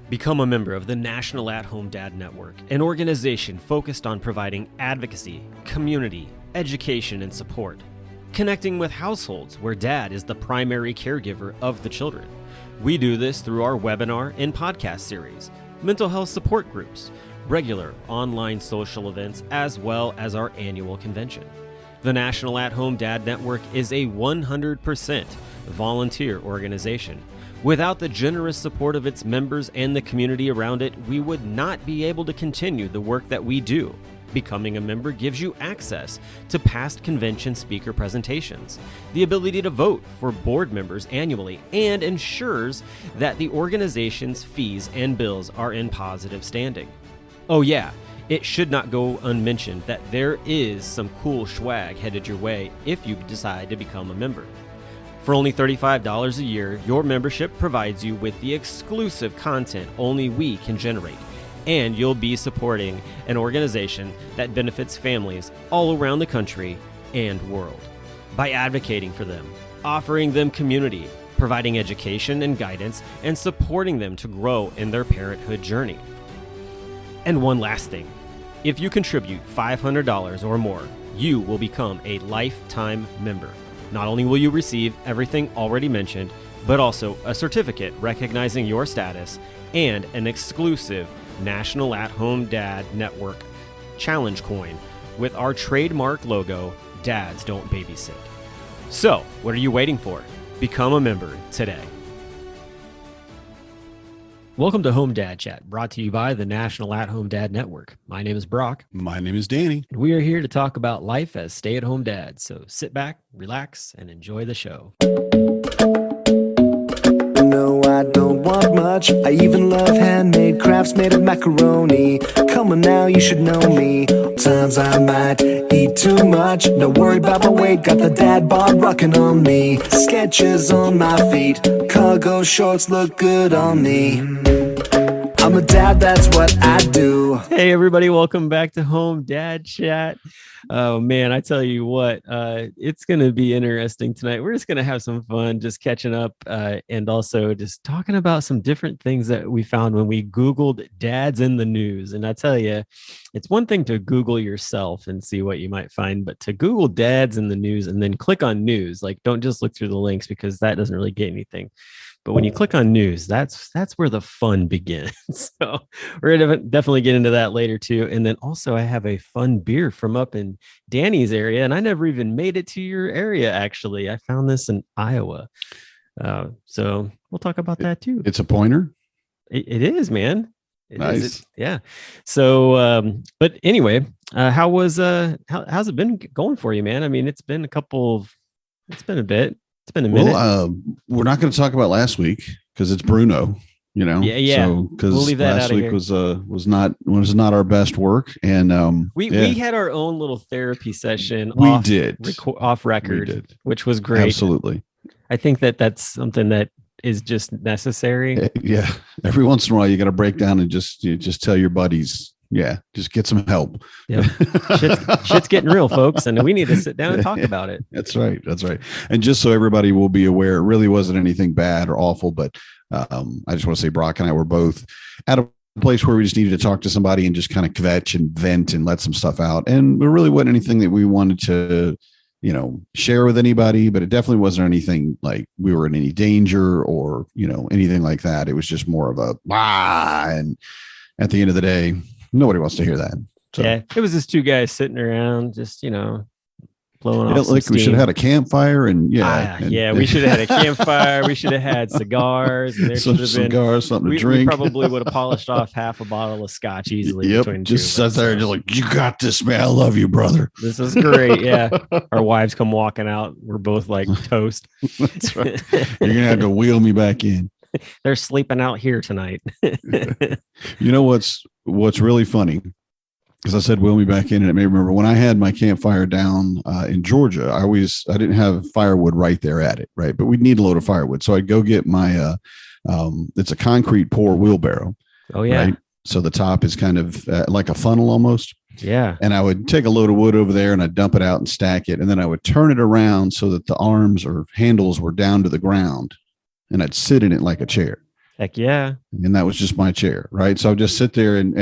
Become a member of the National At-Home Dad Network, an organization focused on providing advocacy, community, education, and support. Connecting with households where dad is the primary caregiver of the children. We do this through our webinar and podcast series, mental health support groups, regular online social events, as well as our annual convention. The National At-Home Dad Network is a 100% volunteer organization. Without the generous support of its members and the community around it, we would not be able to continue the work that we do. Becoming a member gives you access to past convention speaker presentations, the ability to vote for board members annually, and ensures that the organization's fees and bills are in positive standing. Oh yeah, it should not go unmentioned that there is some cool swag headed your way if you decide to become a member. For only $35 a year, your membership provides you with the exclusive content only we can generate, and you'll be supporting an organization that benefits families all around the country and world. By advocating for them, offering them community, providing education and guidance, and supporting them to grow in their parenthood journey. And one last thing, if you contribute $500 or more, you will become a lifetime member. Not only will you receive everything already mentioned, but also a certificate recognizing your status and an exclusive National At-Home Dad Network challenge coin with our trademark logo, Dads Don't Babysit. So, what are you waiting for? Become a member today. Welcome to Home Dad Chat, brought to you by the National At-Home Dad Network. My name is Brock. My name is Danny. And we are here to talk about life as stay-at-home dads. So sit back, relax, and enjoy the show. No, I don't want much. I even love handmade crafts made of macaroni. Come on now, you should know me. Times I might eat too much. No worry about my weight, got the dad bod rocking on me. Sketches on my feet, cargo shorts look good on me. I'm a dad, that's what I do. Hey everybody, welcome back to Home Dad Chat. Oh man, I tell you what, it's going to be interesting tonight. We're just going to have some fun just catching up and also just talking about some different things that we found when we Googled dads in the news. And I tell you, it's one thing to Google yourself and see what you might find, but to Google dads in the news and then click on news, like don't just look through the links because that doesn't really get anything. But when you click on news, that's where the fun begins. So we're going to definitely get into that later too. And then also I have a fun beer from up in Danny's area, and I never even made it to your area. Actually, I found this in Iowa. So we'll talk about that too. It's a pointer. It is, man. Nice. Yeah. So, but anyway, how's it been going for you, man? I mean, it's been a bit. It's been a minute. Well, we're not going to talk about last week because it's Bruno, you know. Yeah. So because we'll leave that last out week here. was not our best work, and we had our own little therapy session. Off record, which was great. Absolutely. I think that's something that is just necessary. Yeah. Every once in a while, you got to break down and just tell your buddies. Yeah, just get some help. Yeah, shit's getting real, folks, and we need to sit down and talk about it. That's right. And just so everybody will be aware, it really wasn't anything bad or awful, but I just want to say Brock and I were both at a place where we just needed to talk to somebody and just kind of kvetch and vent and let some stuff out. And there really wasn't anything that we wanted to, share with anybody, but it definitely wasn't anything like we were in any danger or, anything like that. It was just more of a and at the end of the day, nobody wants to hear that. So. Yeah, it was just two guys sitting around, just blowing off. Like we should have had a campfire and we should have had a campfire. We should have had cigars. And there should have been something to drink. We probably would have polished off half a bottle of scotch easily. Yep, just sat there and just like, you got this, man. I love you, brother. This is great. Yeah, our wives come walking out. We're both like toast. That's right. You're gonna have to wheel me back in. They're sleeping out here tonight. You know what's really funny? Because I said, wheel me back in. And it made me remember when I had my campfire down in Georgia, I didn't have firewood right there at it. Right. But we'd need a load of firewood. So I'd go get my, it's a concrete pour wheelbarrow. Oh yeah. Right? So the top is kind of like a funnel almost. Yeah. And I would take a load of wood over there and I'd dump it out and stack it. And then I would turn it around so that the arms or handles were down to the ground and I'd sit in it like a chair. Heck yeah. And that was just my chair, right? So I would just sit there, and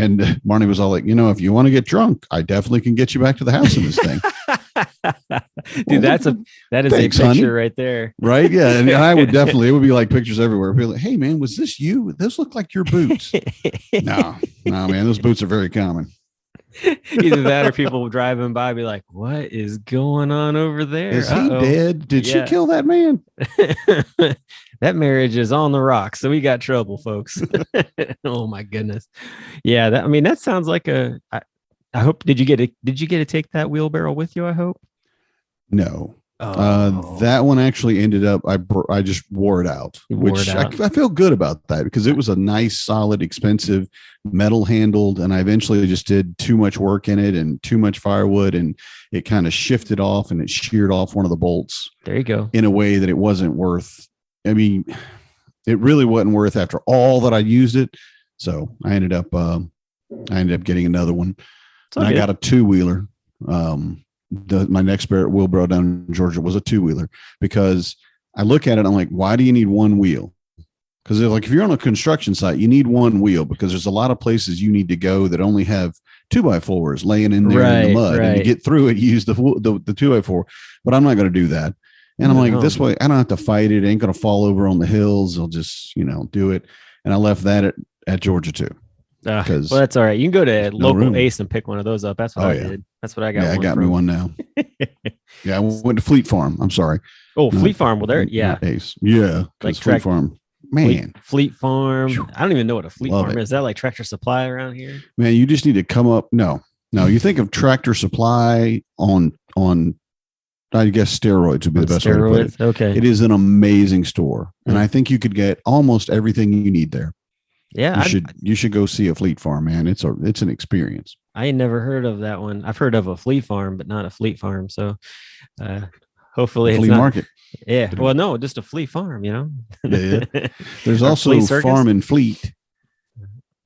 Marnie was all like, if you want to get drunk, I definitely can get you back to the house in this thing. Dude, that is Thanks, a picture honey. right there. Right? Yeah. And I would definitely, it would be like pictures everywhere. People like, hey man, was this you? Those look like your boots. No, man, those boots are very common. Either that or people driving by be like, what is going on over there? Is he dead? Did she kill that man? That marriage is on the rocks. So we got trouble, folks. Oh my goodness. Yeah. That sounds like I hope, did you get to take that wheelbarrow with you? I hope. No. That one actually ended up, I just wore it out, I feel good about that because it was a nice, solid, expensive metal handled. And I eventually just did too much work in it and too much firewood, and it kind of shifted off and it sheared off one of the bolts. There you go. In a way that it wasn't worth. I mean, it really wasn't worth after all that I used it. So I ended up getting another one. And I got a 2-wheeler. My next wheelbarrow down in Georgia was a 2-wheeler because I look at it, I'm like, why do you need one wheel? Because if you're on a construction site, you need one wheel because there's a lot of places you need to go that only have 2x4s laying in there in the mud, and to get through it, you use the 2x4. But I'm not going to do that. And I'm like, this way, I don't have to fight it. It ain't going to fall over on the hills. I'll just, do it. And I left that at Georgia too. Well, that's all right. You can go to local Ace and pick one of those up. That's what I did. That's what I got. Yeah, I got me one now. Yeah, I went to Fleet Farm. I'm sorry. Oh, Fleet Farm. Well, there. Yeah. Ace. Yeah. Like Fleet Farm. Man. Fleet Farm. I don't even know what a Fleet Farm it. is. Is that like Tractor Supply around here? Man, you just need to come up. No. You think of Tractor Supply on I guess steroids would be the best way to put it. Okay. It is an amazing store. And I think you could get almost everything you need there. Yeah. You should go see a Fleet Farm, man. It's an experience. I ain't never heard of that one. I've heard of a Fleet Farm, but not a Fleet Farm. So hopefully it's flea market. Yeah. Well, no, just a Fleet Farm, Yeah. There's also Farm and Fleet,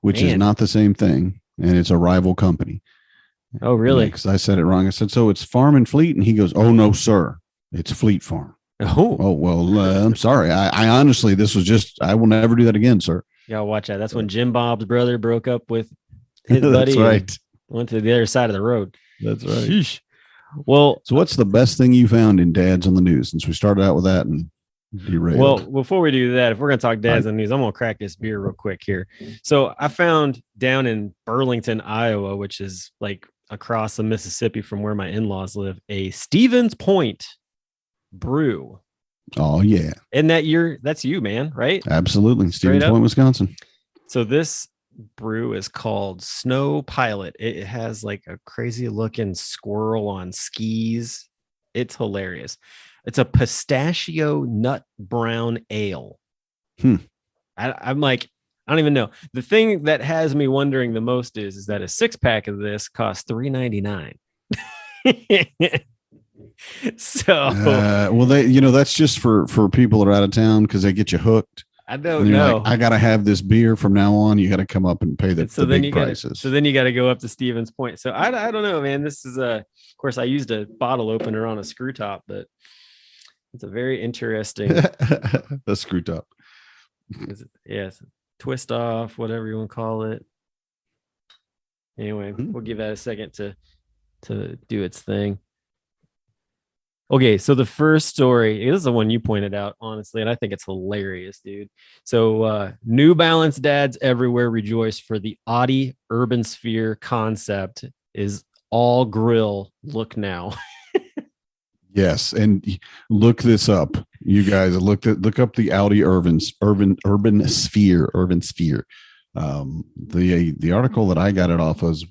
which is not the same thing. And it's a rival company. Oh, really? Because I said it wrong. I said, so it's Farm and Fleet. And he goes, oh, no, sir. It's Fleet Farm. Oh, well, I'm sorry. I honestly, I will never do that again, sir. Y'all watch that. That's when Jim Bob's brother broke up with his buddy. That's right. Went to the other side of the road. That's right. Sheesh. Well, so what's the best thing you found in Dads on the News, since we started out with that and derailed? Well, before we do that, if we're going to talk Dads on the News, I'm going to crack this beer real quick here. So I found down in Burlington, Iowa, which is like across the Mississippi from where my in-laws live, a Stevens Point brew. Oh yeah. And that's you, man, right? Absolutely. Stevens Point, Wisconsin. So this brew is called Snow Pilot. It has like a crazy looking squirrel on skis. It's hilarious. It's a pistachio nut brown ale. I'm like, I don't even know. The thing that has me wondering the most is that a 6-pack of this costs $3.99. So well, that's just for people that are out of town because they get you hooked. I don't know. Like, I gotta have this beer from now on. You got to come up and pay the big prices. So then you got to go up to Stevens Point. So I don't know, man. This is of course I used a bottle opener on a screw top, but it's a very interesting. The screw top. Yes, twist off, whatever you want to call it. Anyway, we'll give that a second to do its thing. Okay, so the first story, this is the one you pointed out, honestly, and I think it's hilarious, dude. So New Balance dads everywhere rejoice for the Audi Urban Sphere concept is all grill look now. Yes, and look this up. You guys look up the Audi Urban Sphere. The article that I got it off was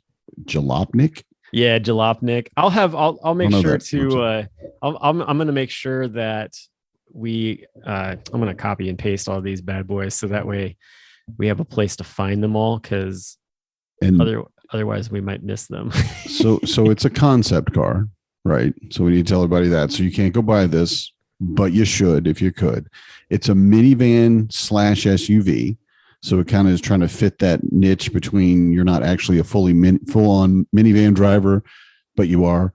Jalopnik. Yeah, Jalopnik. I'll make sure to I'm going to make sure that I'm going to copy and paste all these bad boys so that way we have a place to find them all, because otherwise we might miss them. so it's a concept car, right? So we need to tell everybody that. So you can't go buy this, but you should if you could. It's a minivan / SUV. So it kind of is trying to fit that niche between you're not actually a full-on minivan driver, but you are.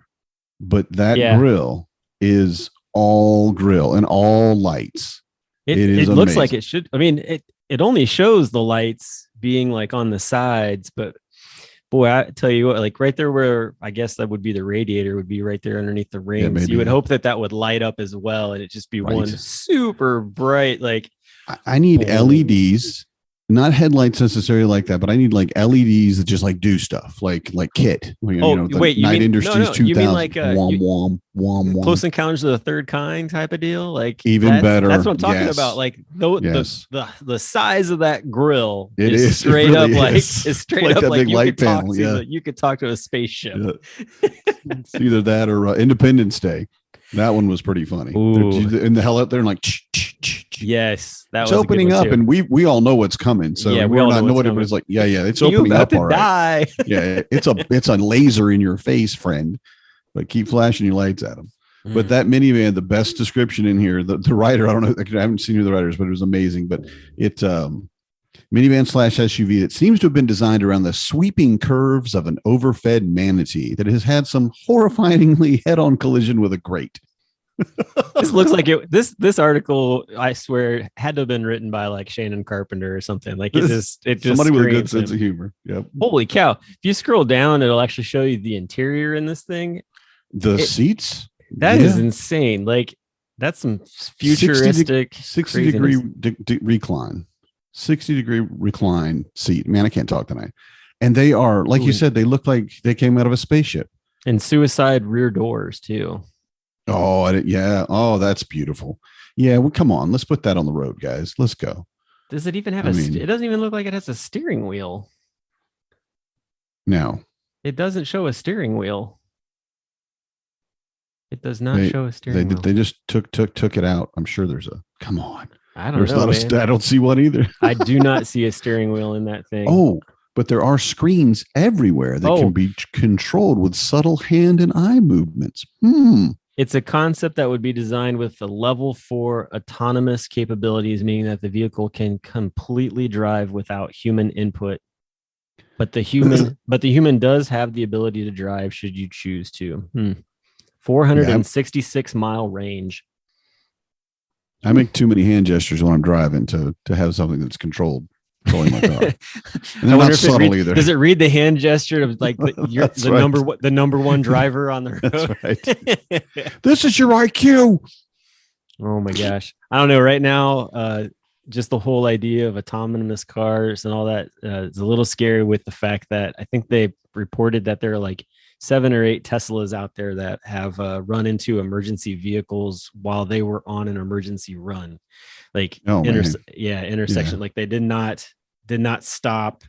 But that grill is all grill and all lights. It looks like it should. I mean, it only shows the lights being like on the sides, but boy, I tell you what, like right there where I guess that would be the radiator would be right there underneath the rings. maybe, You would yeah. hope that would light up as well, and it just be Right. one super bright, like I need Oh. LEDs, not headlights necessarily like that, but I need like LEDs that just like do stuff like KIT. Oh, the wait, you Night mean- Industries no, you 2000. mean like, wom, you- wom, wom, wom. Close Encounters of the Third Kind type of deal. Like Even better. That's what I'm talking Yes. about. Like Yes. the size of that grill It is is. It straight really up like is. it's straight Like up that like big you light could talk panel, to yeah. you could talk to a spaceship. Yeah. It's either that or Independence Day. That one was pretty funny. Ooh. They're in the hell out there and like Yes, that it's was opening a up, good one, too. and we all know what's coming. So Yeah, we we're all know not what's nobody coming. was like, yeah, it's You opening about up to all right. die. Yeah, it's a laser in your face, friend. But keep flashing your lights at them. But that minivan, the best description in here, the writer, I don't know, I haven't seen who the writer is, but it was amazing. But it's minivan / SUV that seems to have been designed around the sweeping curves of an overfed manatee that has had some horrifyingly head-on collision with a grate. This looks like it. This article, I swear, had to have been written by like Shannon Carpenter or something. Like it just Somebody with a good screams sense him. of humor. Yep. Holy cow! If you scroll down, it'll actually show you the interior in this thing. The seats. That is Yeah. insane. Like that's some futuristic 60 degree craziness. recline, 60-degree recline seat. Man, I can't talk tonight. And they are, like you Ooh. said, they look like they came out of a spaceship. And suicide rear doors too. Oh, yeah. Oh, that's beautiful. Yeah. Well, come on. Let's put that on the road, guys. Let's go. Does it even have I a? mean- It doesn't even look like it has a steering wheel. Now, It doesn't show a steering wheel. It does not They- show a steering wheel. they just took it out. I'm sure there's a, come on. I don't There's know. not Man. I don't see one either. I do not see a steering wheel in that thing. Oh, but there are screens everywhere that Oh. can be controlled with subtle hand and eye movements. It's a concept that would be designed with the level 4 autonomous capabilities, meaning that the vehicle can completely drive without human input. But the human does have the ability to drive should you choose to. 466 mile range. I make too many hand gestures when I'm driving to have something that's controlling my car. And they're not subtle either. Does it read the hand gesture of like you're That's the right. number one driver on the road? That's right. This is your IQ. Oh my gosh. I don't know. Right now, just the whole idea of autonomous cars and all that is a little scary with the fact that I think they reported that there are like 7 or 8 Teslas out there that have run into emergency vehicles while they were on an emergency run. Like intersection. Yeah. Like they did not stop.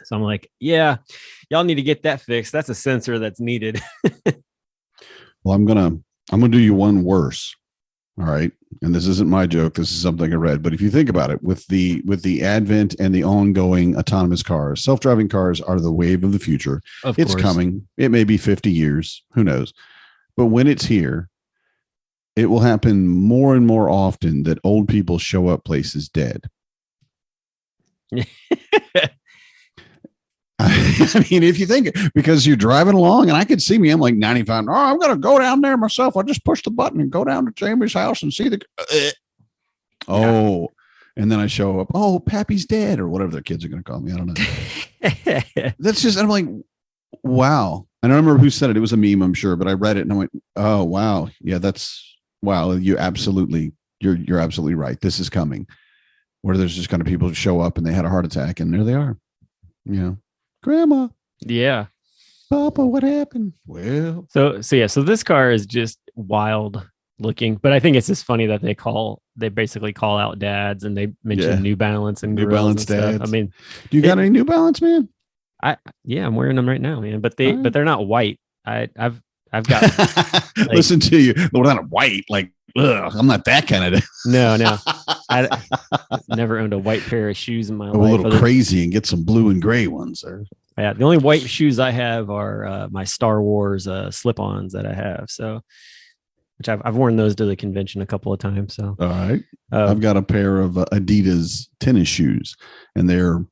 So I'm like, yeah, y'all need to get that fixed. That's a sensor that's needed. Well, I'm gonna do you one worse. All right. And this isn't my joke. This is something I read. But if you think about it, with the advent and the ongoing autonomous cars, self-driving cars are the wave of the future. Of It's course. coming. It may be 50 years. Who knows? But when it's here, it will happen more and more often that old people show up places dead. I mean, if you think, because you're driving along and I could see me, I'm like 95. Oh, I'm going to go down there myself. I'll just push the button and go down to Jamie's house and see the. Oh, and then I show up. Oh, Pappy's dead, or whatever their kids are going to call me. I don't know. That's just, I'm like, wow. I don't remember who said it. It was a meme, I'm sure, but I read it and I went, oh, wow. Yeah, wow. You're absolutely right. This is coming, where there's just kind of people show up and they had a heart attack and there they are. You know, Grandma, Yeah. Papa, what happened? Well, So this car is just wild looking, but I think it's just funny that they basically call out dads and they mention Yeah. New Balance and New Gorillas Balance and stuff. dads. I mean, do you got any New Balance, man? yeah, I'm wearing them right now, man. But All right. they're not white. I've got Listen to you. They're not white. Like, ugh, I'm not that kind of. no. I never owned a white pair of shoes in my Go a life. little other- crazy and get some blue and gray ones. There. Yeah, the only white shoes I have are my Star Wars slip-ons that I have. So, which I've worn those to the convention a couple of times. So, All right. I've got a pair of Adidas tennis shoes, and they're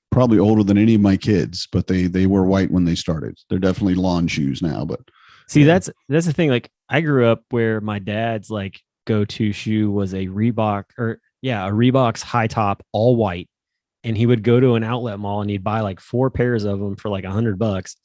probably older than any of my kids, but they were white when they started. They're definitely lawn shoes now, but see, that's the thing. Like, I grew up where my dad's like go-to shoe was a Reebok a Reeboks high top, all white. And he would go to an outlet mall and he'd buy like 4 pairs of them for like $100.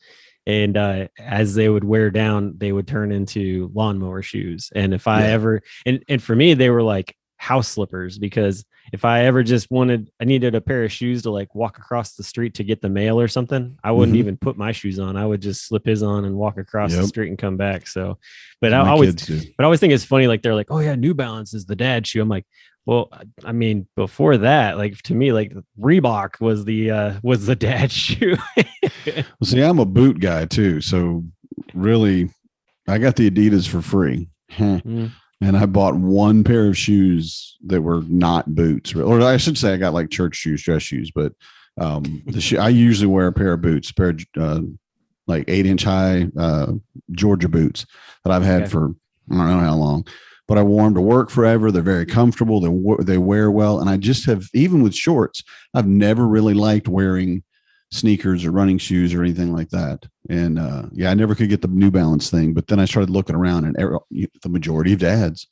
And as they would wear down, they would turn into lawnmower shoes. And if I ever, and for me, they were like house slippers, because if I ever just I needed a pair of shoes to like walk across the street to get the mail or something, I wouldn't even put my shoes on. I would just slip his on and walk across the street and come back. So, but I always think it's funny. Like they're like, oh yeah, New Balance is the dad shoe. I'm like, well, I mean, before that, like to me, like Reebok was the dad shoe. Well, see, I'm a boot guy too. So really, I got the Adidas for free. And I bought one pair of shoes that were not boots, or I should say I got like church shoes, dress shoes, but I usually wear a pair of boots, like 8-inch high Georgia boots that I've had for I don't know how long, but I wore them to work forever. They're very comfortable. They wear well. And I just have, even with shorts, I've never really liked wearing sneakers or running shoes or anything like that. And I never could get the New Balance thing, but then I started looking around and the majority of dads,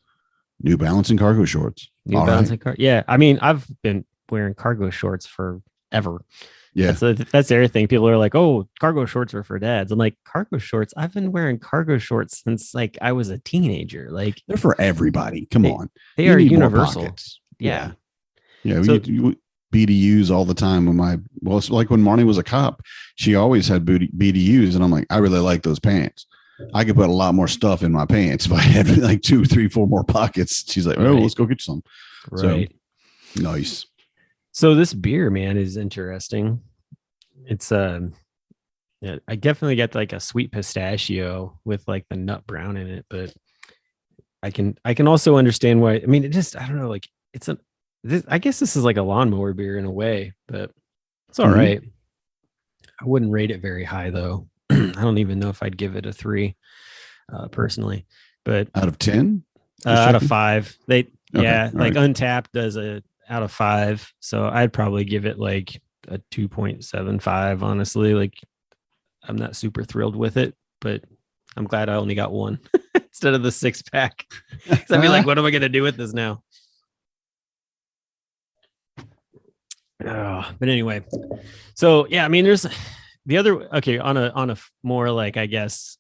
New Balance and cargo shorts. Yeah. I mean, I've been wearing cargo shorts forever. Yeah. That's the other thing. People are like, oh, cargo shorts are for dads. I'm like, cargo shorts. I've been wearing cargo shorts since like I was a teenager. Like they're for everybody. Come on. They are universal. Yeah. Yeah. So, BDUs all the time it's like when Marnie was a cop, she always had BDUs. And I'm like, I really like those pants. I could put a lot more stuff in my pants if I had like 2, 3, 4 more pockets. She's like, oh, let's go get you some. Right. So, nice. So this beer, man, is interesting. It's I definitely get like a sweet pistachio with like the nut brown in it, but I can also understand why. I mean, it just, I don't know, like I guess this is like a lawnmower beer in a way, but it's all right. I wouldn't rate it very high though. I don't even know if I'd give it a 3 personally, but out of 10, out of 5, like right. Untapped does a out of 5. So I'd probably give it like a 2.75. Honestly, like I'm not super thrilled with it, but I'm glad I only got one instead of the 6-pack. I'd be like, what am I going to do with this now? But anyway, so yeah, I mean, there's the other, on a more like, I guess,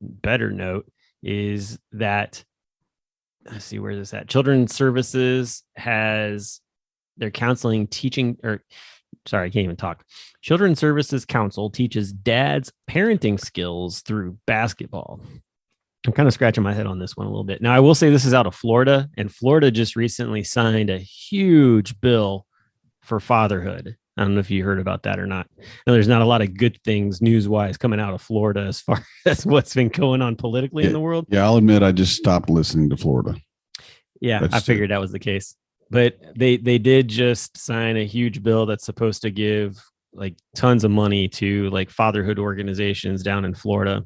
better note is that, let's see, where is this at? Children's Services has their counseling teaching, I can't even talk. Children's Services Council teaches dads parenting skills through basketball. I'm kind of scratching my head on this one a little bit. Now, I will say this is out of Florida, and Florida just recently signed a huge bill for fatherhood. I don't know if you heard about that or not. No, there's not a lot of good things news-wise coming out of Florida as far as what's been going on politically in the world. Yeah, I'll admit I just stopped listening to Florida. Yeah, I figured that was the case. But they did just sign a huge bill that's supposed to give like tons of money to like fatherhood organizations down in Florida.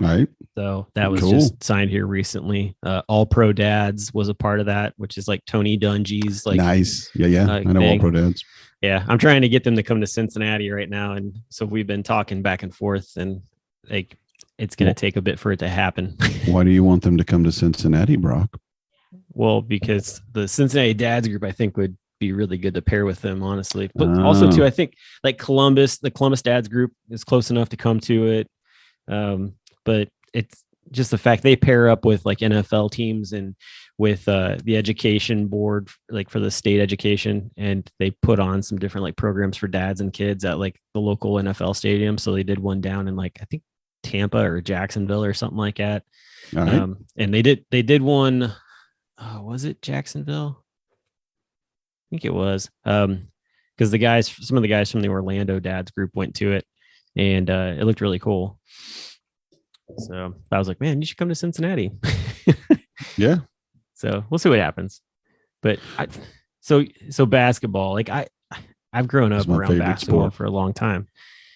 All right. So that was just signed here recently. All Pro Dads was a part of that, which is like Tony Dungy's like nice. Yeah. I know thing. All Pro Dads. Yeah. I'm trying to get them to come to Cincinnati right now. And so we've been talking back and forth, and like it's going to take a bit for it to happen. Why do you want them to come to Cincinnati, Brock? Well, because the Cincinnati Dads group, I think, would be really good to pair with them, honestly. But also too, I think like the Columbus Dads group is close enough to come to it. But it's just the fact they pair up with like NFL teams and with the education board, like for the state education, and they put on some different like programs for dads and kids at like the local NFL stadium. So they did one down in like, I think Tampa or Jacksonville or something like that. Right. And they did one. Was it Jacksonville? I think it was. Because some of the guys from the Orlando Dads group went to it, and it looked really cool. So I was like, man, you should come to Cincinnati. Yeah. So we'll see what happens. But so basketball, like I've grown up around basketball sport for a long time.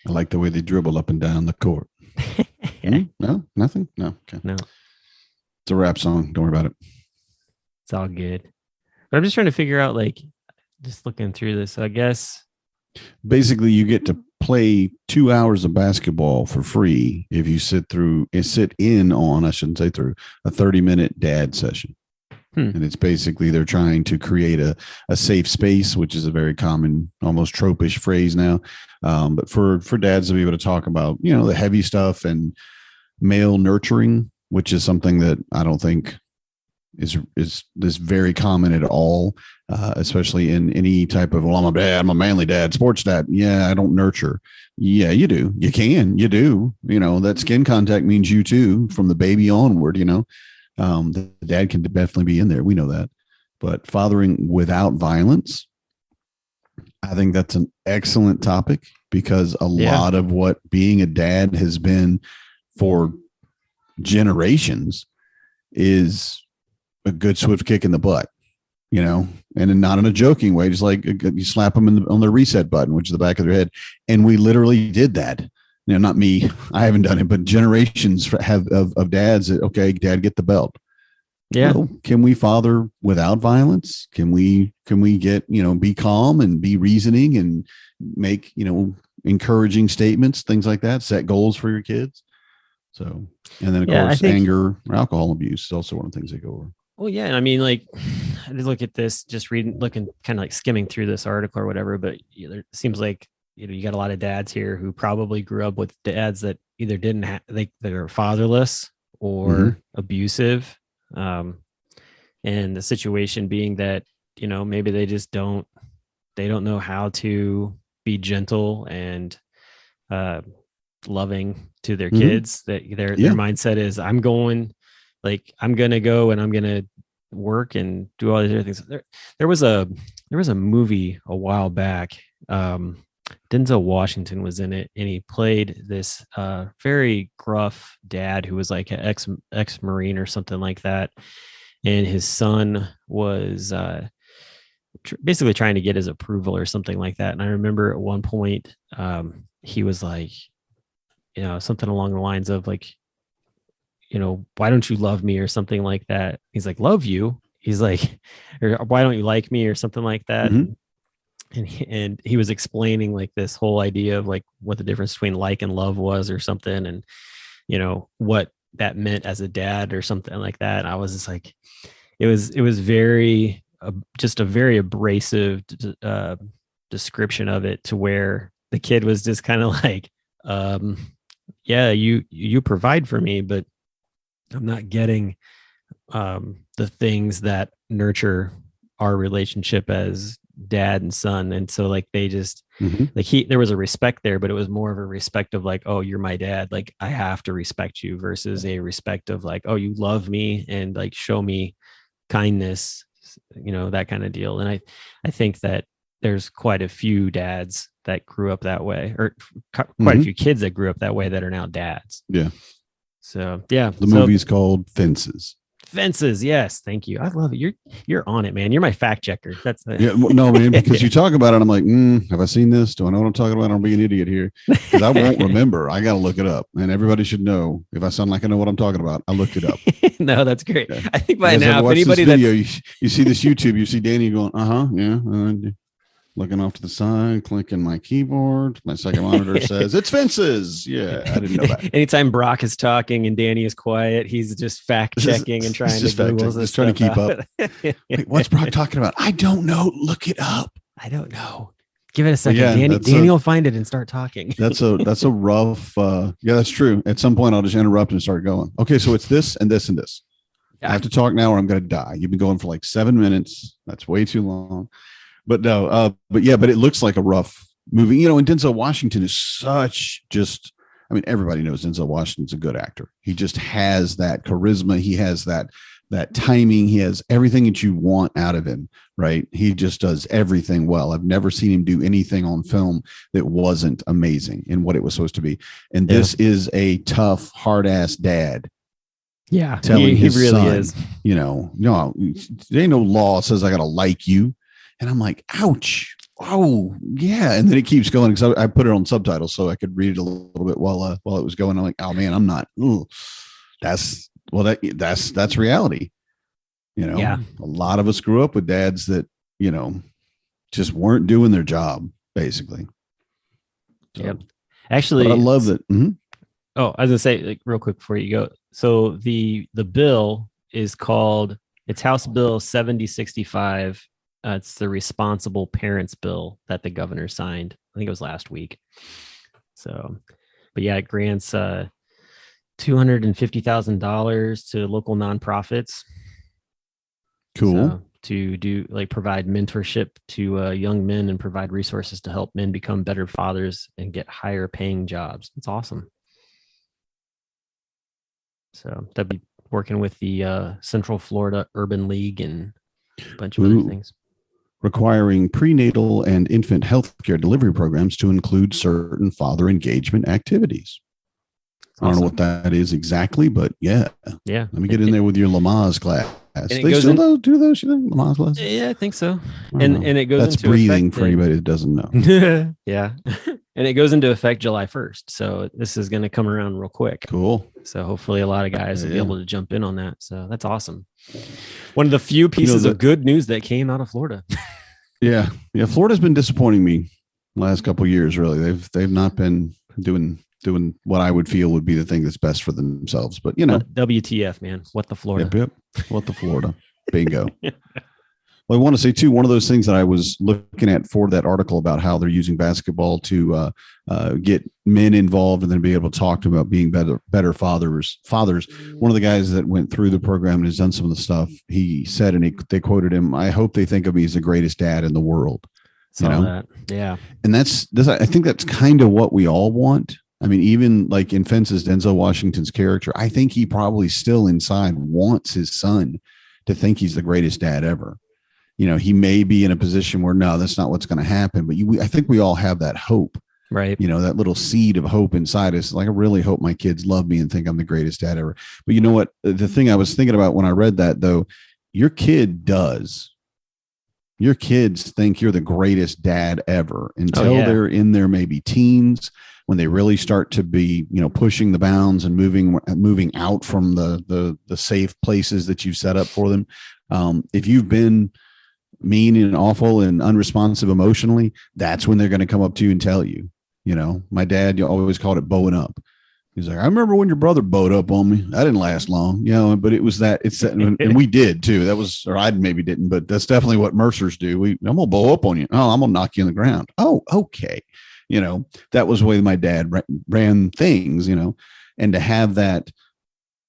I like the way they dribble up and down the court. No, nothing. No. Okay. No. It's a rap song. Don't worry about it. It's all good. But I'm just trying to figure out, like, just looking through this, I guess. Basically, you get to play 2 hours of basketball for free if you sit in on a 30-minute dad session. And it's basically they're trying to create a safe space, which is a very common, almost tropish phrase now. But for dads to be able to talk about, the heavy stuff and male nurturing, which is something that I don't think is very common at all, especially in any type of, well, I'm a dad, I'm a manly dad, sports dad. Yeah, I don't nurture. Yeah, you do. You do. That skin contact means you too, from the baby onward, the dad can definitely be in there. We know that. But fathering without violence, I think that's an excellent topic, because a lot of what being a dad has been for generations is a good swift kick in the butt, and not in a joking way, just like you slap them on the reset button, which is the back of their head. And we literally did that. Not me, I haven't done it, but generations have of dads that, okay, dad, get the belt. Yeah. Can we father without violence? Can we get, be calm and be reasoning and make, encouraging statements, things like that, set goals for your kids. So, and then of course, anger or alcohol abuse is also one of the things they go over. Well, yeah. I mean, like, I did look at this, just looking, kind of like skimming through this article or whatever, but it seems like, you got a lot of dads here who probably grew up with dads that either didn't have, that are fatherless or abusive. And the situation being that, maybe they just don't know how to be gentle and loving to their kids. That their mindset is, I'm going to go and I'm going to work and do all these other things. There was a movie a while back. Denzel Washington was in it, and he played this very gruff dad who was like an ex-Marine or something like that. And his son was basically trying to get his approval or something like that. And I remember at one point he was like, something along the lines of like, why don't you love me or something like that. He's like, love you. He's like, or why don't you like me or something like that. And he was explaining like this whole idea of like what the difference between like and love was or something. And, what that meant as a dad or something like that. And I was just like, it was very, just a very abrasive description of it, to where the kid was just kind of like, yeah, you provide for me, but I'm not getting the things that nurture our relationship as dad and son. And so like they just like there was a respect there, but it was more of a respect of like, oh, you're my dad, like I have to respect you, versus a respect of like, oh, you love me and like show me kindness, that kind of deal. And I think that there's quite a few dads that grew up that way, or quite a few kids that grew up that way that are now dads. Yeah. So yeah, the movie's called Fences. Fences, yes, thank you. I love it. You're on it, man. You're my fact checker. That's no, man. Because you talk about it, I'm like, have I seen this? Do I know what I'm talking about? I don't be an idiot here, because I won't remember. I got to look it up, and everybody should know. If I sound like I know what I'm talking about, I looked it up. No, that's great. Yeah. I think by now, if anybody video, you see this YouTube, you see Danny going, yeah. Looking off to the side, clicking my keyboard. My second monitor says it's Fences. Yeah, I didn't know that. Anytime Brock is talking and Danny is quiet, he's just fact checking and trying to Google this. Just trying to keep up. Wait, what's Brock talking about? I don't know. Look it up. I don't know. Give it a second. Yeah, Danny will find it and start talking. That's a rough. Yeah, that's true. At some point, I'll just interrupt and start going. Okay, so it's this and this and this. Yeah. I have to talk now, or I'm going to die. You've been going for like 7 minutes. That's way too long. But no, but it looks like a rough movie, and Denzel Washington is everybody knows Denzel Washington's a good actor. He just has that charisma. He has that timing. He has everything that you want out of him, right? He just does everything well. I've never seen him do anything on film that wasn't amazing in what it was supposed to be. And this is a tough, hard ass dad. Yeah, telling his really son, is. No, there ain't no law says I got to like you. And I'm like, ouch. Oh, yeah. And then it keeps going, because I put it on subtitles so I could read it a little bit while it was going. I'm like, oh man, I'm not. Ooh, that's reality. A lot of us grew up with dads that, just weren't doing their job, basically. So, yep. Actually, I love that. Oh, I was gonna say, like, real quick before you go. So the bill is called It's House Bill 7065. It's the Responsible Parents Bill that the governor signed. I think it was last week. So, but yeah, it grants $250,000 to local nonprofits. Cool. So, to do provide mentorship to young men and provide resources to help men become better fathers and get higher paying jobs. It's awesome. So that'd be working with the Central Florida Urban League and a bunch of other things. Requiring prenatal and infant health care delivery programs to include certain father engagement activities. I don't know what that is exactly, but yeah. Let me get in there with your Lamaze class. They still do those, you think, Lamaze classes? Yeah, I think so. And it goes That's into breathing effect for anybody that doesn't know. Yeah. And it goes into effect July 1st. So this is going to come around real quick. Cool. So hopefully a lot of guys will be able to jump in on that. So that's awesome. One of the few pieces of good news that came out of Florida. Yeah. Florida's been disappointing me last couple of years. Really, they've not been doing what I would feel would be the thing that's best for themselves. But WTF, man? What the Florida? Yep. What the Florida? Bingo. Well, I want to say too, one of those things that I was looking at for that article about how they're using basketball to get men involved and then be able to talk to them about being better fathers. One of the guys that went through the program and has done some of the stuff, he said, and they quoted him, "I hope they think of me as the greatest dad in the world." That. Yeah. And I think that's kind of what we all want. I mean, even like in Fences, Denzel Washington's character, I think he probably still inside wants his son to think he's the greatest dad ever. He may be in a position where, no, that's not what's going to happen. But I think we all have that hope, right? That little seed of hope inside us. Like, I really hope my kids love me and think I'm the greatest dad ever. But you know what? The thing I was thinking about when I read that, though, your kid does. Your kids think you're the greatest dad ever until they're in their maybe teens, when they really start to be, pushing the bounds and moving out from the safe places that you've set up for them. If you've been mean and awful and unresponsive emotionally, that's when they're going to come up to you and tell you. My dad always called it bowing up. He's like, I remember when your brother bowed up on me. I didn't last long, but it was and we did too. That was, or I maybe didn't, but that's definitely what Mercers do. I'm going to bow up on you. Oh, I'm going to knock you on the ground. Oh, okay. That was the way my dad ran things, and to have that,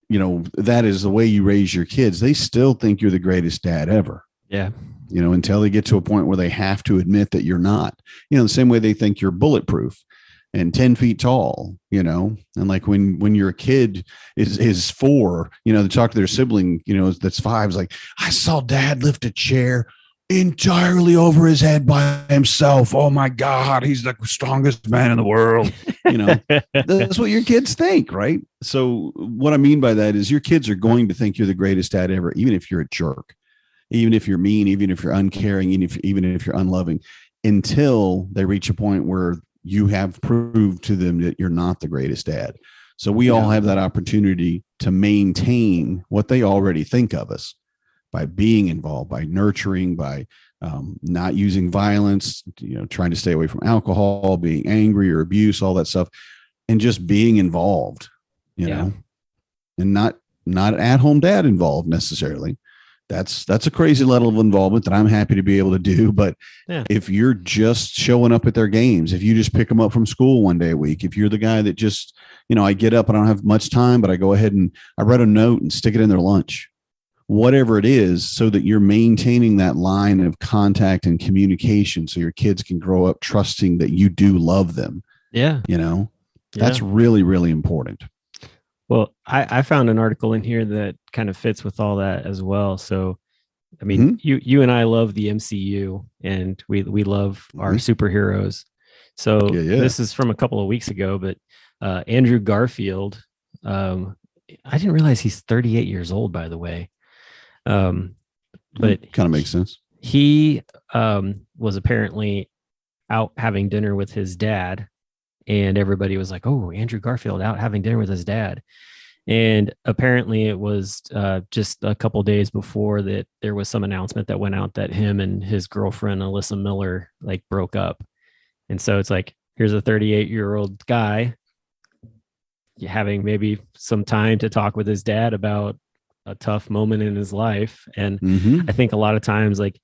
that is the way you raise your kids. They still think you're the greatest dad ever. Yeah. Until they get to a point where they have to admit that you're not, the same way they think you're bulletproof and 10 feet tall, and like when your kid is 4, they talk to their sibling, that's 5, is like, I saw dad lift a chair entirely over his head by himself. Oh my God, he's the strongest man in the world. That's what your kids think, right? So what I mean by that is your kids are going to think you're the greatest dad ever, even if you're a jerk, even if you're mean, even if you're uncaring, even if you're unloving, until they reach a point where you have proved to them that you're not the greatest dad. So we all have that opportunity to maintain what they already think of us, by being involved, by nurturing, by not using violence, trying to stay away from alcohol, being angry or abuse, all that stuff, and just being involved, and not at-home dad involved necessarily. That's a crazy level of involvement that I'm happy to be able to do. But if you're just showing up at their games, if you just pick them up from school one day a week, if you're the guy that just, I get up and I don't have much time, but I go ahead and I write a note and stick it in their lunch, whatever it is, so that you're maintaining that line of contact and communication so your kids can grow up trusting that you do love them. Yeah. That's really, really important. Well, I found an article in here that kind of fits with all that as well. So, I mean, you and I love the MCU, and we love our superheroes. So this is from a couple of weeks ago, but Andrew Garfield, I didn't realize he's 38 years old, by the way. But kind of makes sense. He was apparently out having dinner with his dad, and everybody was like, "Oh, Andrew Garfield out having dinner with his dad." And apparently it was just a couple of days before that there was some announcement that went out that him and his girlfriend, Alyssa Miller, broke up. And so it's like, here's a 38-year-old guy having maybe some time to talk with his dad about a tough moment in his life. And Hmm. I think a lot of times, like,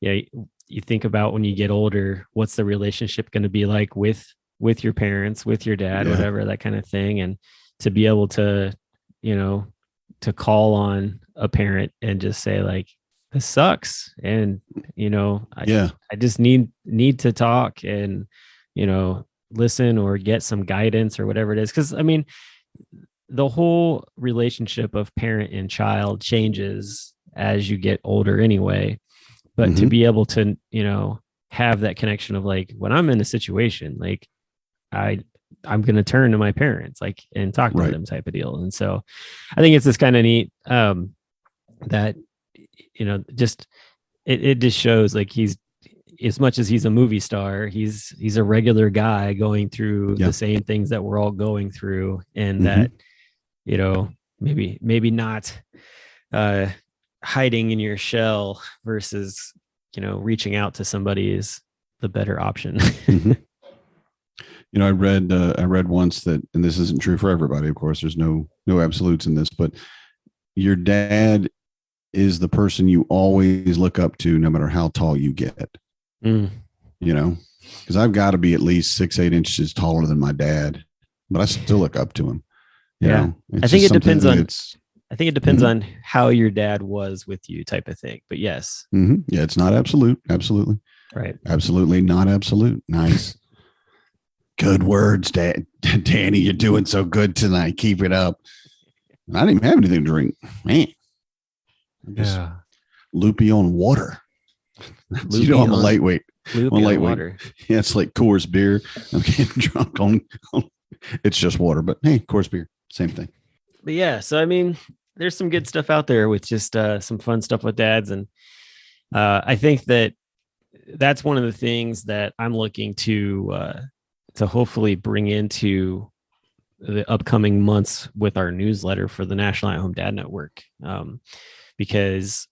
yeah, you think about when you get older, what's the relationship going to be like with your parents, with your dad, Yeah. whatever, that kind of thing. And to be able to, you know, to call on a parent and just say like, this sucks. And, you know, Yeah. I just need to talk and, you know, listen or get some guidance or whatever it is. Cause I mean, the whole relationship of parent and child changes as you get older anyway. But to Hmm. be able to, you know, have that connection of like, when I'm in a situation, like I I'm going to turn to my parents, like, and talk to Right. them type of deal. And so I think it's this kind of neat, that, you know, just, it just shows like he's, as much as he's a movie star, he's a regular guy going through Yeah. the same things that we're all going through. And Mhm. that, you know, maybe not, uh, hiding in your shell versus, you know, reaching out to somebody is the better option. Mhm. You know, I read once that, and this isn't true for everybody, of course, there's no absolutes in this, but your dad is the person you always look up to no matter how tall you get, Mm, you know, because I've got to be at least 6, 8 inches taller than my dad, but I still look up to him. You yeah. know, it's I think just it depends something on, that's, I think it depends Mhm. on how your dad was with you type of thing. But yes, Yeah, it's not absolute. Absolutely. right. Absolutely not absolute. Nice. Good words, Dad. Danny, you're doing so good tonight. Keep it up. I didn't even have anything to drink. Man, I'm just loopy on water. You know, I'm a lightweight. Loopy I'm a on lightweight. water. Yeah, it's like Coors beer. I'm getting drunk on it's just water, but hey, Coors beer, same thing. But yeah, so I mean, there's some good stuff out there with just some fun stuff with dads. And I think that that's one of the things that I'm looking to hopefully bring into the upcoming months with our newsletter for the National At Home Dad Network. Because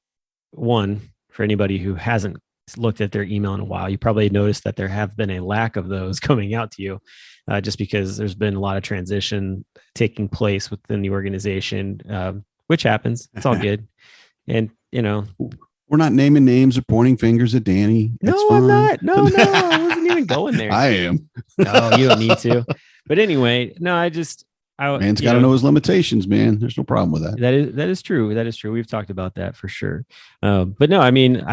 one, for anybody who hasn't looked at their email in a while, you probably noticed that there have been a lack of those coming out to you, just because there's been a lot of transition taking place within the organization, which happens. It's all good. And, you know, We're not naming names or pointing fingers at Danny. no, It's I'm fine. not. No, I wasn't even going there. I am. No, you don't need to. But anyway, no, Man's got to know his limitations, man. There's no problem with that. that is true. That is true. We've talked about that for sure. But no, I mean,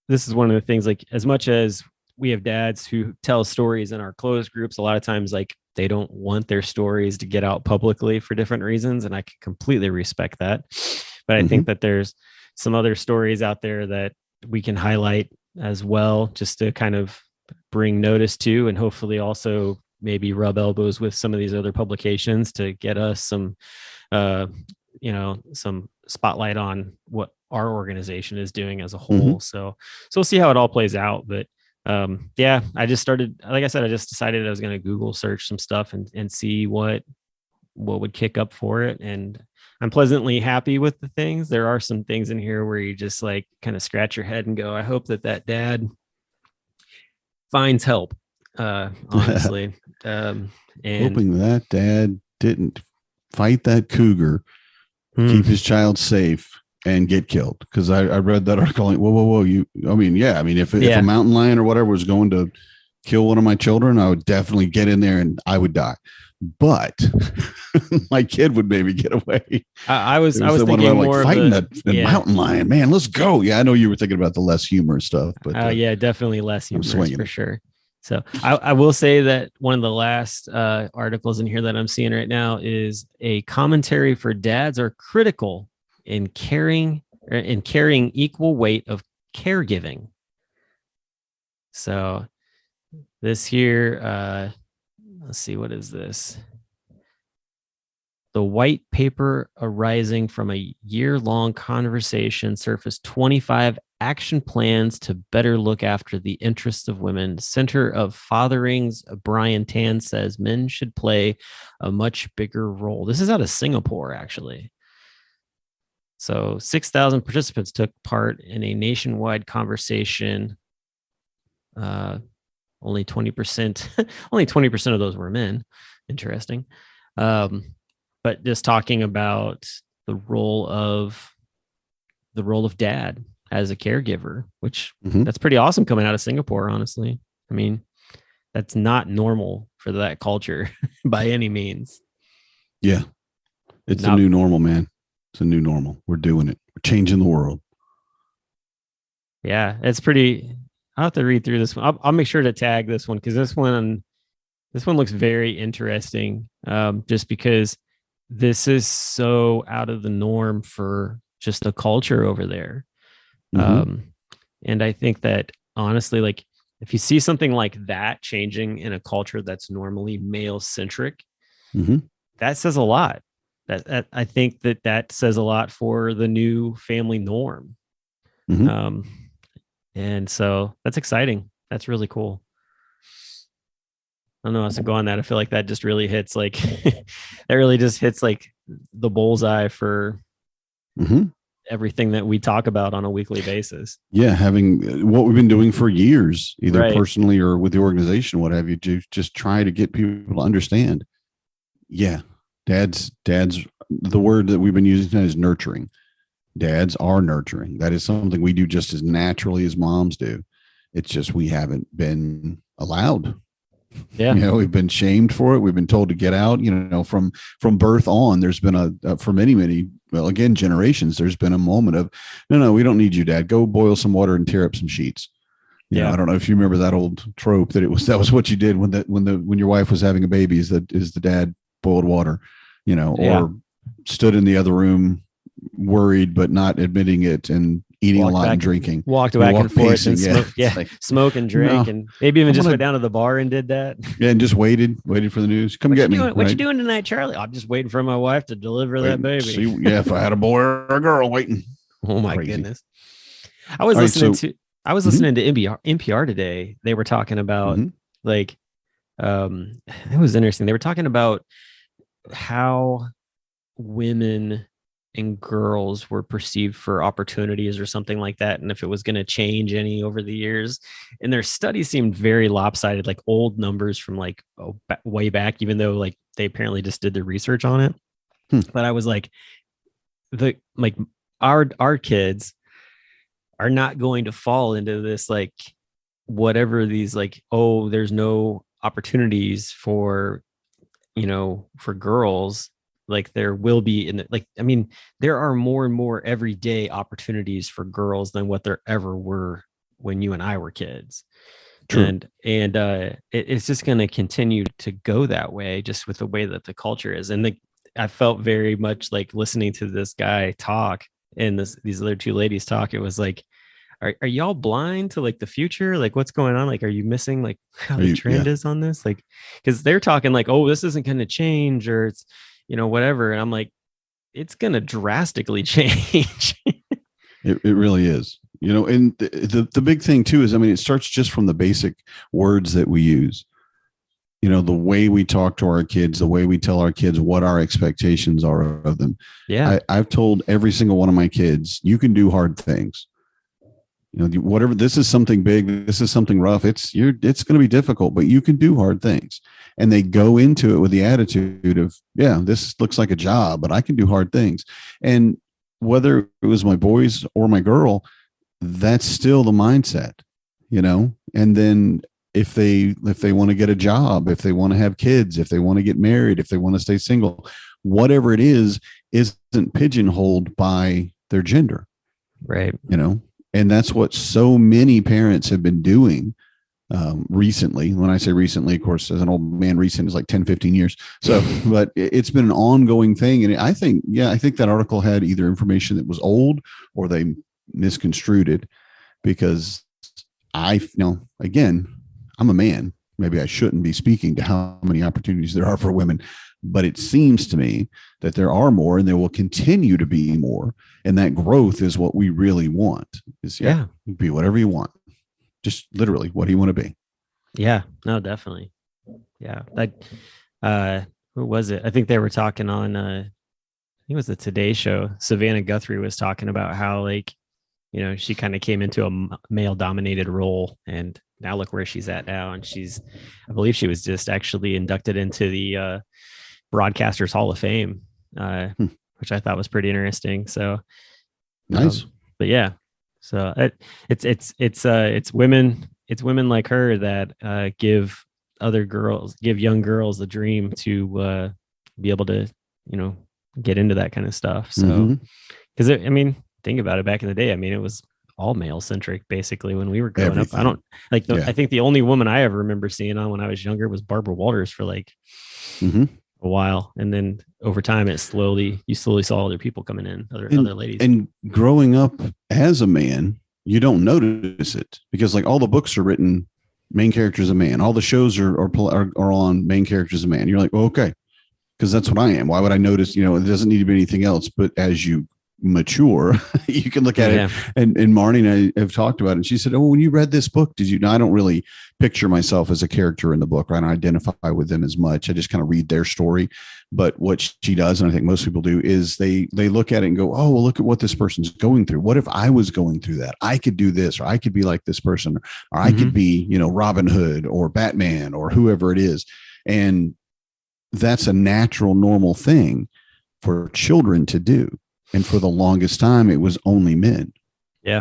this is one of the things, like, as much as we have dads who tell stories in our closed groups, a lot of times, like, they don't want their stories to get out publicly for different reasons. And I can completely respect that. But I think that there's some other stories out there that we can highlight as well, just to kind of bring notice to, and hopefully also maybe rub elbows with some of these other publications to get us some, some spotlight on what our organization is doing as a whole. So we'll see how it all plays out. But yeah, I just started, like I said, I just decided I was going to Google search some stuff and see what would kick up for it. And I'm pleasantly happy with the things. There are some things in here where you just like kind of scratch your head and go, I hope that dad finds help. Honestly. And hoping that dad didn't fight that cougar, keep his child safe, and get killed. Because I read that article like, whoa. If a mountain lion or whatever was going to kill one of my children, I would definitely get in there and I would die. But my kid would maybe get away. I was thinking about, more like, fighting of the mountain lion. Man, let's go. Yeah, I know you were thinking about the less humorous stuff, but yeah, definitely less humorous for it. sure. So I will say that one of the last articles in here that I'm seeing right now is a commentary for dads are critical in carrying equal weight of caregiving. So this here, let's see, what is this? The white paper arising from a year-long conversation surfaced 25 action plans to better look after the interests of women. Center of Fathering's Brian Tan says men should play a much bigger role. This is out of Singapore, actually. So 6,000 participants took part in a nationwide conversation. Only 20% of those were men. Interesting. But just talking about the role of dad as a caregiver, which Mhm. that's pretty awesome coming out of Singapore, honestly. I mean, that's not normal for that culture by any means. Yeah. It's a Not new normal, man. It's a new normal. We're doing it. We're changing the world. Yeah, it's pretty. I'll have to read through this one. I'll make sure to tag this one because this one looks very interesting. Just because this is so out of the norm for just the culture over there. Mhm. And I think that honestly, like if you see something like that changing in a culture that's normally male centric, Mhm. that says a lot. That I think that says a lot for the new family norm. Mhm. Um, and so that's exciting. That's really cool. I don't know how else to go on that. I feel like that just really hits like that really just hits like the bullseye for Mhm. everything that we talk about on a weekly basis. Yeah, having what we've been doing for years, either Right. personally or with the organization, what have you, to just try to get people to understand. Yeah, dad's the word that we've been using tonight is nurturing. Dads are nurturing. That is something we do just as naturally as moms do. It's just we haven't been allowed. Yeah. You know, we've been shamed for it. We've been told to get out. You know, from birth on, there's been for many, well, again, generations. There's been a moment of, no, we don't need you, Dad. Go boil some water and tear up some sheets. You know, I don't know if you remember that old trope that was what you did when your wife was having a baby. Is the dad boiled water, you know, or stood in the other room worried but not admitting it and eating a lot and drinking. Walked back and forth pacing, and smoke, like, smoke and drink, and maybe even just went down to the bar and did that. Yeah, and just waited for the news. Come get me. What you doing tonight, Charlie? I'm just waiting for my wife to deliver that baby. See, if I had a boy or a girl waiting. Oh my goodness. I was listening to NPR today. They were talking about like it was interesting. They were talking about how women and girls were perceived for opportunities or something like that, and if it was going to change any over the years. And their study seemed very lopsided, like old numbers from like way back, even though like they apparently just did the research on it. But I was like, our kids are not going to fall into this like whatever these like, oh, there's no opportunities for, you know, for girls. Like there will be in like, I mean, there are more and more everyday opportunities for girls than what there ever were when you and I were kids. True. And it's just going to continue to go that way, just with the way that the culture is. And I felt very much like listening to this guy talk and these other two ladies talk. It was like, are y'all blind to like the future? Like what's going on? Like, are you missing like how the trend is on this? Like, because they're talking like, oh, this isn't going to change, or it's, you know, whatever. And I'm like, it's going to drastically change. It really is, you know, and the big thing too is, I mean, it starts just from the basic words that we use, you know, the way we talk to our kids, the way we tell our kids what our expectations are of them. Yeah. I've told every single one of my kids, you can do hard things. You know, whatever, this is something big, this is something rough. It's going to be difficult, but you can do hard things. And they go into it with the attitude of, yeah, this looks like a job, but I can do hard things. And whether it was my boys or my girl, that's still the mindset, you know? And then if they want to get a job, if they want to have kids, if they want to get married, if they want to stay single, whatever it is, isn't pigeonholed by their gender. Right. You know? And that's what so many parents have been doing recently. When I say recently, of course, as an old man, recent is like 10, 15 years. So, but it's been an ongoing thing. And I think that article had either information that was old or they misconstrued it, because again, I'm a man. Maybe I shouldn't be speaking to how many opportunities there are for women, but it seems to me that there are more and there will continue to be more. And that growth is what we really want. Be whatever you want. Just literally, what do you want to be? Yeah, no, definitely. Yeah. Like, who was it? I think they were talking on, I think it was the Today Show. Savannah Guthrie was talking about how, like, you know, she kind of came into a male dominated role, and now look where she's at now. And I believe she was just actually inducted into the Broadcasters Hall of Fame. which I thought was pretty interesting. So Nice. but yeah, so it's women like her that give young girls the dream to be able to, get into that kind of stuff. So, because I mean, think about it, back in the day, I mean, it was all male centric basically when we were growing up. I don't like, I think the only woman I ever remember seeing on when I was younger was Barbara Walters for like a while. And then over time, you slowly saw other people coming in, other ladies. And growing up as a man, you don't notice it because like all the books are written, main character is a man. All the shows are on main character is a man. You're like, well, okay, because that's what I am. Why would I notice? It doesn't need to be anything else. But as you mature, you can look at it. And Marnie and I have talked about it. And she said, "Oh, when you read this book, did you?" Now, I don't really picture myself as a character in the book. Right? I don't identify with them as much. I just kind of read their story. But what she does, and I think most people do, is they look at it and go, "Oh, well, look at what this person's going through. What if I was going through that? I could do this, or I could be like this person, or I could be, Robin Hood or Batman or whoever it is." And that's a natural, normal thing for children to do. And for the longest time, it was only men. Yeah.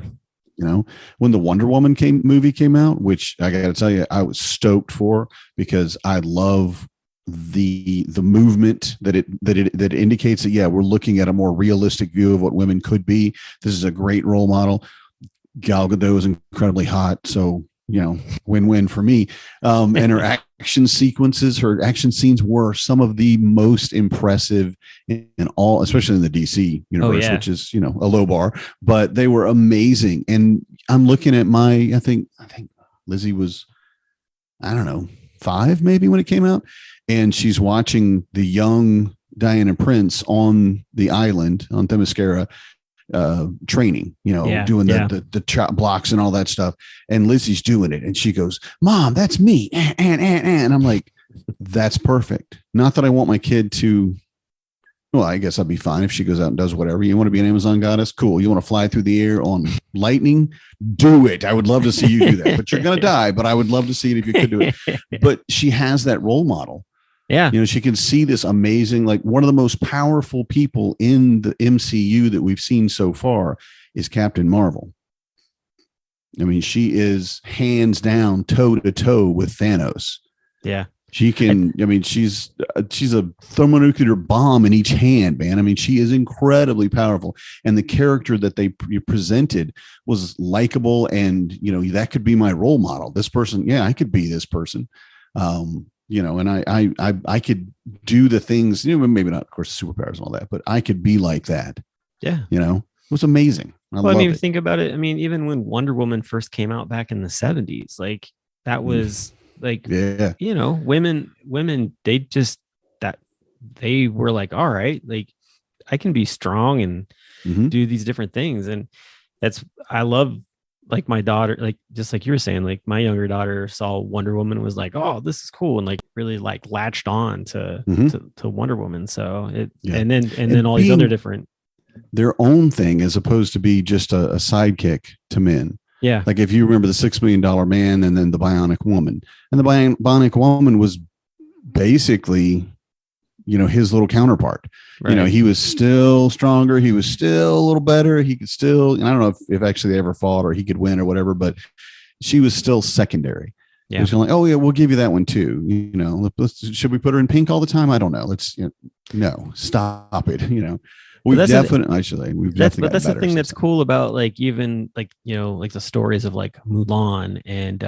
When the Wonder Woman movie came out, which I got to tell you, I was stoked for because I love the movement that it indicates that, yeah, we're looking at a more realistic view of what women could be. This is a great role model. Gal Gadot is incredibly hot. So, win-win for me. And her action scenes were some of the most impressive in all, especially in the DC universe, which is, a low bar, but they were amazing. And I'm looking at I think Lizzie was, I don't know, 5 maybe when it came out. And she's watching the young Diana Prince on the island on Themyscira training, doing the chop blocks and all that stuff. And Lizzie's doing it. And she goes, "Mom, that's me." And I'm like, that's perfect. Not that I want my kid to, well, I guess I'd be fine if she goes out and does whatever. You want to be an Amazon goddess? Cool. You want to fly through the air on lightning? Do it. I would love to see you do that, but you're going to die, but I would love to see it if you could do it. But she has that role model. Yeah. She can see this amazing, like one of the most powerful people in the MCU that we've seen so far is Captain Marvel. I mean, she is hands down toe to toe with Thanos. Yeah. She can, she's a thermonuclear bomb in each hand, man. I mean, she is incredibly powerful. And the character that they presented was likable. And, that could be my role model. This person, yeah, I could be this person. And I could do the things, maybe not, of course, superpowers and all that, but I could be like that. Yeah. It was amazing. Think about it. I mean, even when Wonder Woman first came out back in the 70s, like that was like, women, they were like, all right, like I can be strong and do these different things. And I love, like my daughter, like just like you were saying, like my younger daughter saw Wonder Woman and was like, "Oh, this is cool," and like really like latched on to Wonder Woman. So and then all these other different, their own thing as opposed to be just a sidekick to men. Yeah, like if you remember the $6 Million Man and then the Bionic Woman, and the Bionic Woman was basically, his little counterpart. Right. He was still stronger. He was still a little better. He could still, I don't know if actually they ever fought or he could win or whatever, but she was still secondary. Yeah. It was kind of like, oh yeah, we'll give you that one too. Should we put her in pink all the time? I don't know. No, stop it. We've definitely, that's the thing that's cool about like, even like, like the stories of like Mulan and,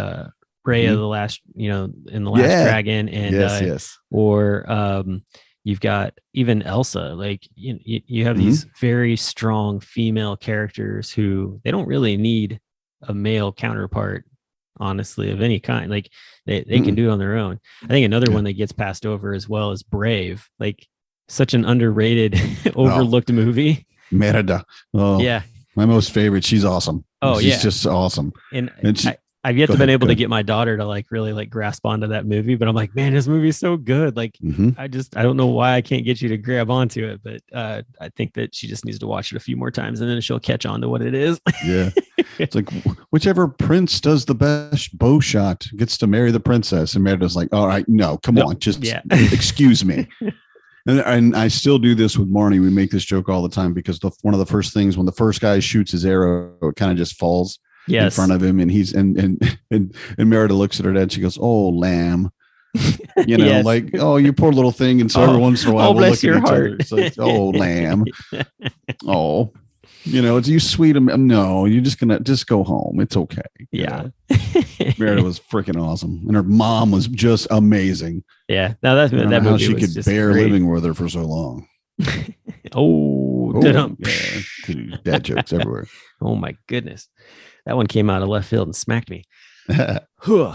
Raya, the last, in the Last Dragon, and or you've got even Elsa. Like you have these very strong female characters who they don't really need a male counterpart, honestly, of any kind. Like they can do it on their own. I think another one that gets passed over as well is Brave. Like such an underrated, overlooked movie. Merida. Oh yeah, my most favorite. She's awesome. Oh, she's just awesome. And I've yet to been able to get my daughter to like really like grasp onto that movie, but I'm like, man, this movie is so good. Like, I don't know why I can't get you to grab onto it, but I think that she just needs to watch it a few more times and then she'll catch on to what it is. Yeah. It's like whichever prince does the best bow shot gets to marry the princess. And Merida's like, all right, no, come on, just excuse me. And I still do this with Marnie. We make this joke all the time because one of the first things when the first guy shoots his arrow, it kind of just falls in front of him, and he's and Merida looks at her dad. She goes, "Oh, lamb." You know, Yes. like, oh, you poor little thing. And so every once in a while, oh, we'll bless look at your each heart. other. It's like, oh, lamb. Oh, you know, it's you sweet. No, you're just gonna just go home. It's okay. You Yeah. know? Merida was freaking awesome, and her mom was just amazing. Yeah. Now I don't know that how movie she was could just bear great. living with her for so long. Oh, Oh, dum. yeah. Dad jokes everywhere. Oh my goodness. That one came out of left field and smacked me. Whew.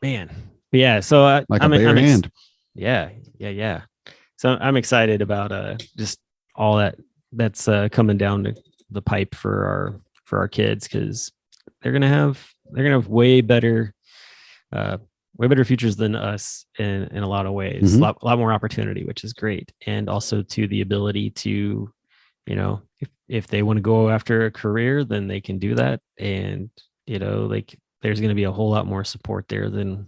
Man. Yeah. So Like a bare hand. yeah. So I'm excited about just all that's coming down to the pipe for our kids, because they're gonna have way better futures than us in a lot of ways. Mhm. A lot more opportunity, which is great, and also to the ability to, you know, if they want to go after a career, then they can do that, and you know, like there's going to be a whole lot more support there than,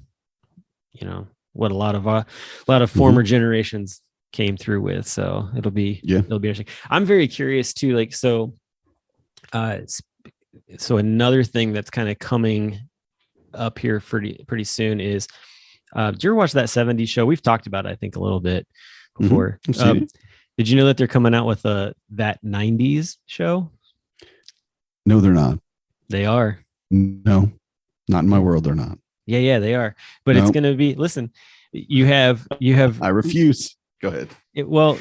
you know, what a lot of former generations came through with. So it'll be interesting. I'm very curious too, like, so another thing that's kind of coming up here pretty soon is, did you ever watch that 70s show? We've talked about it, I think, a little bit before. Did you know that they're coming out with that 90s show? No, they're not. They are. No, not in my world. They're not. Yeah, they are. But it's going to be, listen, you have, I refuse. Go ahead.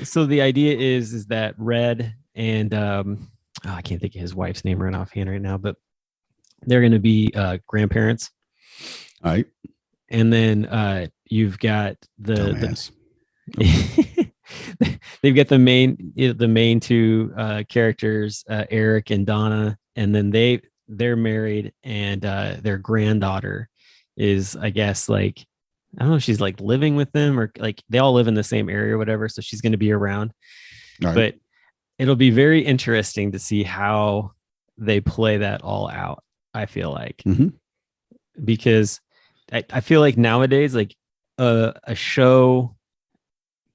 So the idea is that Red and, I can't think of his wife's name right offhand right now, but they're going to be grandparents. All right. And then you've got the they've got the main two characters, Eric and Donna, and then they're married, and their granddaughter is, I guess, like, I don't know if she's like living with them, or like they all live in the same area or whatever, so she's going to be around. Right. But it'll be very interesting to see how they play that all out, I feel like. Because I feel like nowadays, like a show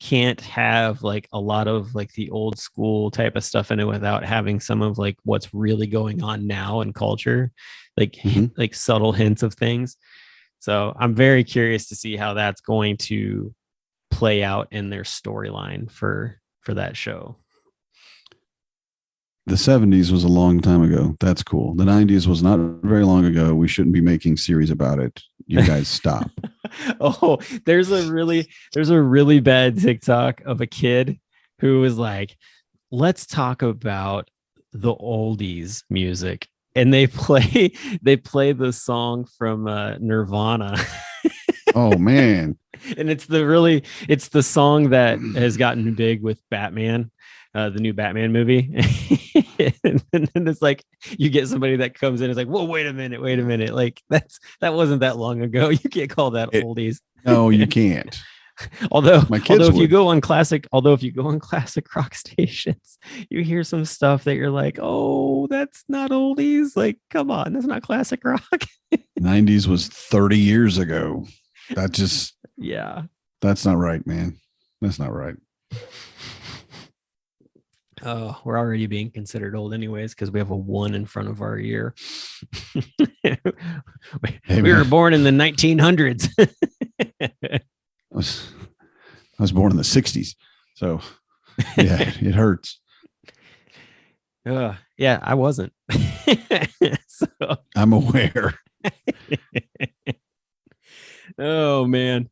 can't have like a lot of like the old school type of stuff in it without having some of like what's really going on now in culture, like like subtle hints of things. So I'm very curious to see how that's going to play out in their storyline for that show. The 70s was a long time ago. That's cool. The 90s was not very long ago. We shouldn't be making series about it. You guys stop. Oh, there's a really bad TikTok of a kid who was like, let's talk about the oldies music. And they play the song from Nirvana. Oh man. And it's the song that has gotten big with Batman, the new Batman movie. and it's like, you get somebody that comes in, it's like, whoa, wait a minute. Like that wasn't that long ago. You can't call that oldies. No, you can't. Although if you would. go on classic rock stations, you hear some stuff that you're like, oh, that's not oldies. Like, come on, that's not classic rock. 90s was 30 years ago. That just, yeah, that's not right, man. That's not right. Oh, we're already being considered old anyways, because we have a 1 in front of our year. We were born in the 1900s. I was born in the 60s. So yeah, it hurts. Yeah, I wasn't. So, I'm aware. oh man.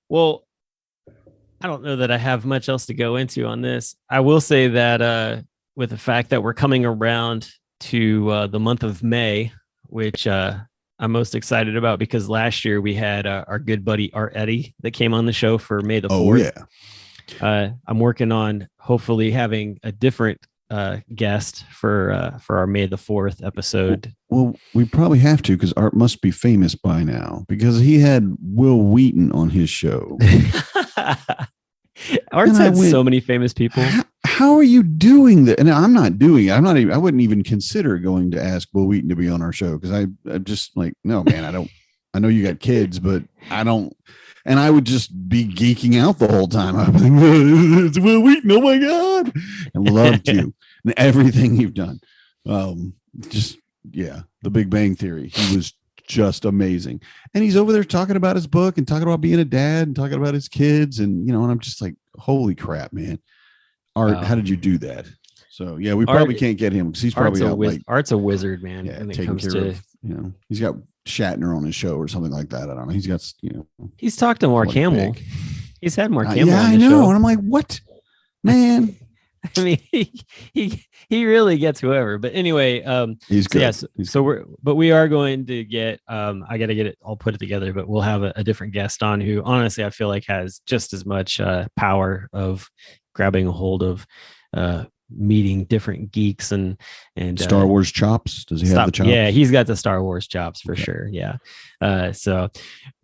Well, I don't know that I have much else to go into on this. I will say that with the fact that we're coming around to the month of May, which I'm most excited about, because last year we had our good buddy Art Eddy that came on the show for May the 4th. Oh yeah. I'm working on hopefully having a different guest for our May the 4th episode. Well, we probably have to, because Art must be famous by now, because he had Will Wheaton on his show. Art's had so many famous people. How are you doing that? And I'm not doing it. I wouldn't even consider going to ask Will Wheaton to be on our show, because I'm just like, no, man, I know you got kids, but I don't. And I would just be geeking out the whole time. I'd be like, it's Will Wheaton, oh my God. And loved you and everything you've done. The Big Bang Theory. He was just amazing. And he's over there talking about his book and talking about being a dad and talking about his kids. And, and I'm just like, holy crap, man. Art, how did you do that? So, yeah, we probably can't get him because he's probably Art's a wizard, man. Yeah, when it taking comes care to, of, he's got Shatner on his show or something like that. I don't know. He's got, he's talked to Mark Hamill. He's had Mark Hamill. Yeah, on I the know. show. And I'm like, what, man? I mean, he really gets whoever. But anyway, he's good. Yes. We are going to get. I got to get it. I'll put it together. But we'll have a different guest on who, honestly, I feel like has just as much power of grabbing a hold of meeting different geeks and Star Wars chops. Does he have the chops? Yeah, he's got the Star Wars chops for sure. Yeah. And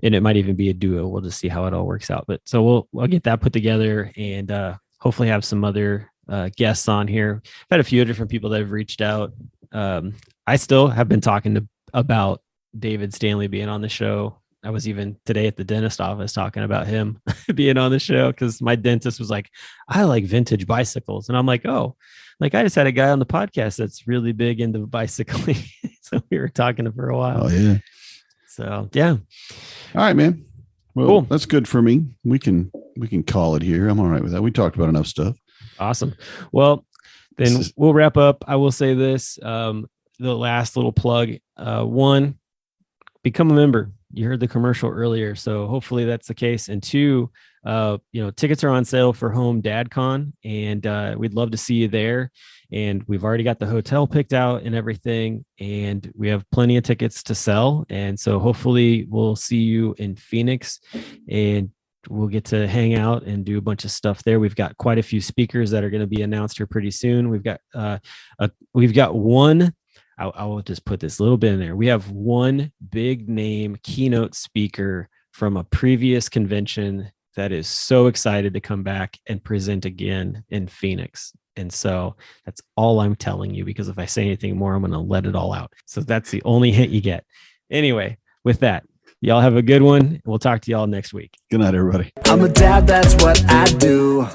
it might even be a duo. We'll just see how it all works out. But so we'll get that put together and hopefully have some other guests on here. I've had a few different people that have reached out. I still have been talking about David Stanley being on the show. I was even today at the dentist office talking about him being on the show because my dentist was like, I like vintage bicycles. And I'm like, oh, like I just had a guy on the podcast that's really big into bicycling. So we were talking for a while. Oh, yeah. So, yeah. All right, man. Well, Cool. That's good for me. We can call it here. I'm all right with that. We talked about enough stuff. Awesome. Well, then we'll wrap up. I will say this, the last little plug, one, become a member. You heard the commercial earlier. So hopefully that's the case. And two, tickets are on sale for Home DadCon and we'd love to see you there. And we've already got the hotel picked out and everything. And we have plenty of tickets to sell. And so hopefully we'll see you in Phoenix and we'll get to hang out and do a bunch of stuff there. We've got quite a few speakers that are going to be announced here pretty soon. We've got one. I will just put this little bit in there. We have one big name keynote speaker from a previous convention that is so excited to come back and present again in Phoenix. And so that's all I'm telling you, because if I say anything more, I'm going to let it all out. So that's the only hint you get. Anyway, with that, y'all have a good one. We'll talk to y'all next week. Good night, everybody. I'm a dad, that's what I do.